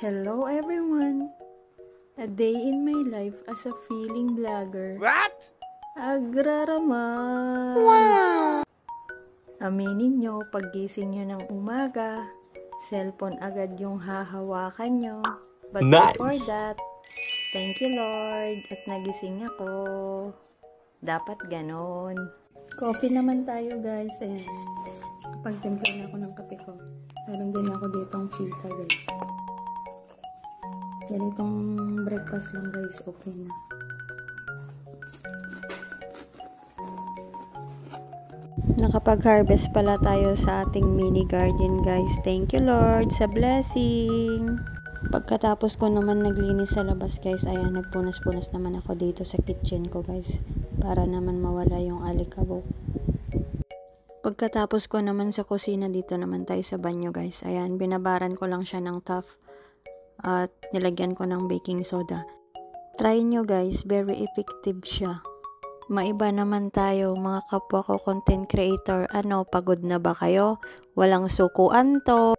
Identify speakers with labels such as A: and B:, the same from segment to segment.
A: Hello everyone! A day in my life as a feeling vlogger.
B: What?
A: Agraraman!
B: Wow!
A: Aminin nyo, paggising nyo ng umaga, cellphone agad yung hahawakan nyo. But
B: nice.
A: Before that, thank you Lord at nagising ako. Dapat ganon. Coffee naman tayo guys. Ayan. Pagtimpla na ako ng kape ko. Meron din ako ditong fita guys. Ganitong breakfast lang guys, okay na. Nakapag-harvest pala tayo sa ating mini garden guys. Thank you Lord sa blessing. Pagkatapos ko naman naglinis sa labas guys, ayan, nagpunas-punas naman ako dito sa kitchen ko guys. Para naman mawala yung alikabok. Pagkatapos ko naman sa kusina, dito naman tayo sa banyo guys. Ayan, binabaran ko lang siya ng tough at nilagyan ko ng baking soda. Try nyo guys, very effective siya. Maiba naman tayo mga kapwa ko content creator. Ano, pagod na ba kayo? Walang sukuan to.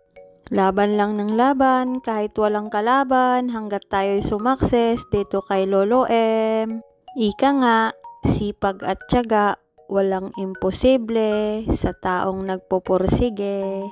A: Laban lang ng laban, kahit walang kalaban, hanggat tayo'y sumakses dito kay Lolo M. Ika nga, sipag at tiyaga, walang imposible sa taong nagpupursige.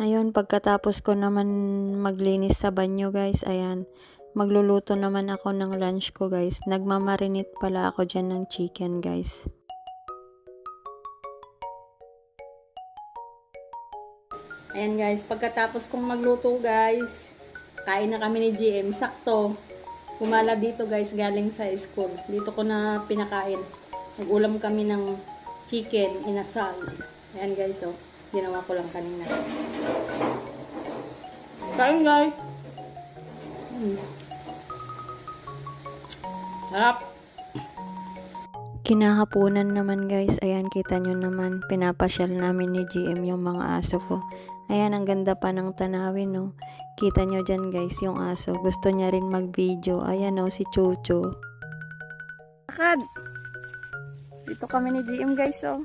A: Ayun, pagkatapos ko naman maglinis sa banyo guys, ayan, magluluto naman ako ng lunch ko guys. Nagmamarinate pala ako dyan ng chicken guys. Ayan guys, pagkatapos kong magluto guys, kain na kami ni GM. Sakto, pumala dito guys galing sa school. Dito ko na pinakain. Nag-ulam kami ng chicken, inasal. Ayan guys, oh. Ginawa ko lang kanina. Kain guys! Sarap! Kinahaponan naman guys. Ayan, kita nyo naman. Pinapasyal namin ni GM yung mga aso ko. Ayan, ang ganda pa ng tanawin, no? Kita nyo dyan guys, yung aso. Gusto niya rin mag-video. Ayan, no, si Chucho. Lakad! Dito kami ni GM guys, oh.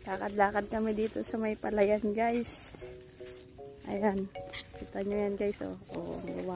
A: Lakad-lakad kami dito sa may palayan guys. Ayan. Kita nyo yan guys, oh. Oh, wow.